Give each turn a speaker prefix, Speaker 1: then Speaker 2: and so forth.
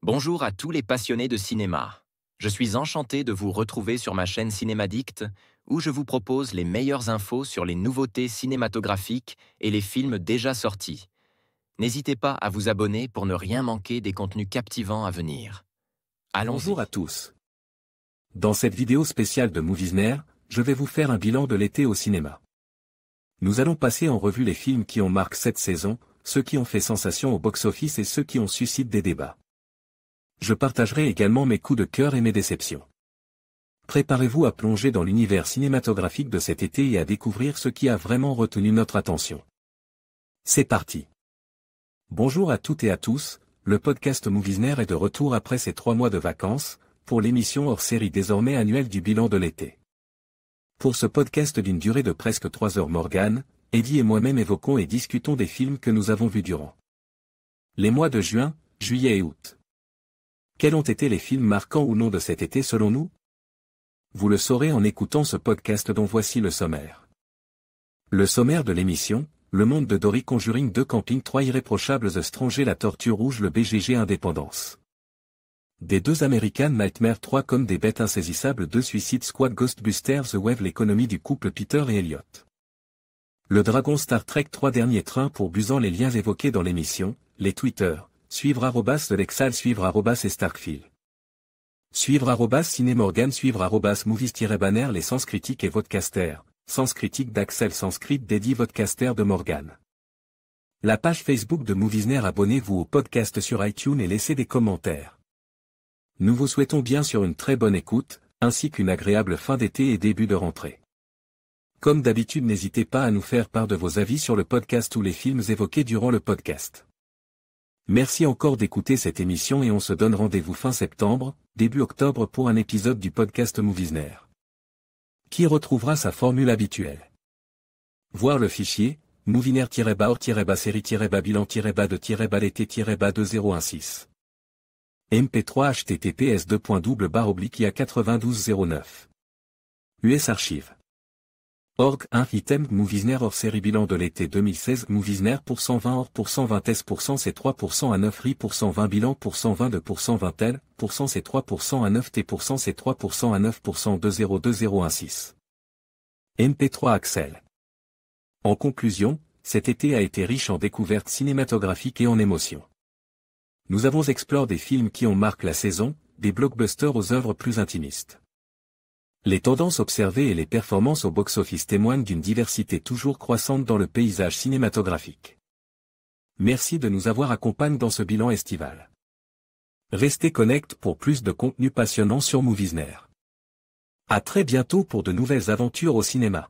Speaker 1: Bonjour à tous les passionnés de cinéma. Je suis enchanté de vous retrouver sur ma chaîne Cinémadicte, où je vous propose les meilleures infos sur les nouveautés cinématographiques et les films déjà sortis. N'hésitez pas à vous abonner pour ne rien manquer des contenus captivants à venir. Allons-y.
Speaker 2: Bonjour à tous. Dans cette vidéo spéciale de Moviesner, je vais vous faire un bilan de l'été au cinéma. Nous allons passer en revue les films qui ont marqué cette saison, ceux qui ont fait sensation au box-office et ceux qui ont suscité des débats. Je partagerai également mes coups de cœur et mes déceptions. Préparez-vous à plonger dans l'univers cinématographique de cet été et à découvrir ce qui a vraiment retenu notre attention. C'est parti. Bonjour à toutes et à tous, le podcast Moviesner est de retour après ses 3 mois de vacances, pour l'émission hors série désormais annuelle du bilan de l'été. Pour ce podcast d'une durée de presque 3 heures, Morgane, Eddie et moi-même évoquons et discutons des films que nous avons vus durant les mois de juin, juillet et août. Quels ont été les films marquants ou non de cet été selon nous? Vous le saurez en écoutant ce podcast dont voici le sommaire. Le sommaire de l'émission: Le monde de Dory, Conjuring 2, Camping 3, Irréprochables, The Stranger, La Tortue Rouge, le BGG, Indépendance. Des 2 American Nightmare 3 comme des bêtes insaisissables 2, Suicide Squad, Ghostbusters, The Wave, l'économie du couple Peter et Elliot. Le Dragon, Star Trek 3, Dernier Train pour Busan, les liens évoqués dans l'émission, les Twitter, suivre @ Lexal, suivre @ et Starkfield. Suivre @ Cinémorgan, suivre @ Movies-Banner, les Sens Critiques et Vodcaster, Sens Critique d'Axel, Sanskrit d'Eddie, Vodcaster de Morgan. La page Facebook de Moviesner, abonnez-vous au podcast sur iTunes et laissez des commentaires. Nous vous souhaitons bien sûr une très bonne écoute, ainsi qu'une agréable fin d'été et début de rentrée. Comme d'habitude, n'hésitez pas à nous faire part de vos avis sur le podcast ou les films évoqués durant le podcast. Merci encore d'écouter cette émission et on se donne rendez-vous fin septembre, début octobre pour un épisode du podcast Moviesner, qui retrouvera sa formule habituelle. Voir le fichier, moviesner-hors-bilan-de-l'été-2016. MP3 https://ia9209. US Archive. Org 1 item Moviesner hors série bilan de l'été 2016 Moviesner pour 120 hors pour 120 S % c'est 3% à 9 RI pour 120 bilan pour 122 % 20 L % c'est 3% à 9 T % c'est 3% à 9% 202016. MP3 Axel. En conclusion, cet été a été riche en découvertes cinématographiques et en émotions. Nous avons exploré des films qui ont marqué la saison, des blockbusters aux œuvres plus intimistes. Les tendances observées et les performances au box-office témoignent d'une diversité toujours croissante dans le paysage cinématographique. Merci de nous avoir accompagnés dans ce bilan estival. Restez connectés pour plus de contenu passionnant sur Moviesner. À très bientôt pour de nouvelles aventures au cinéma.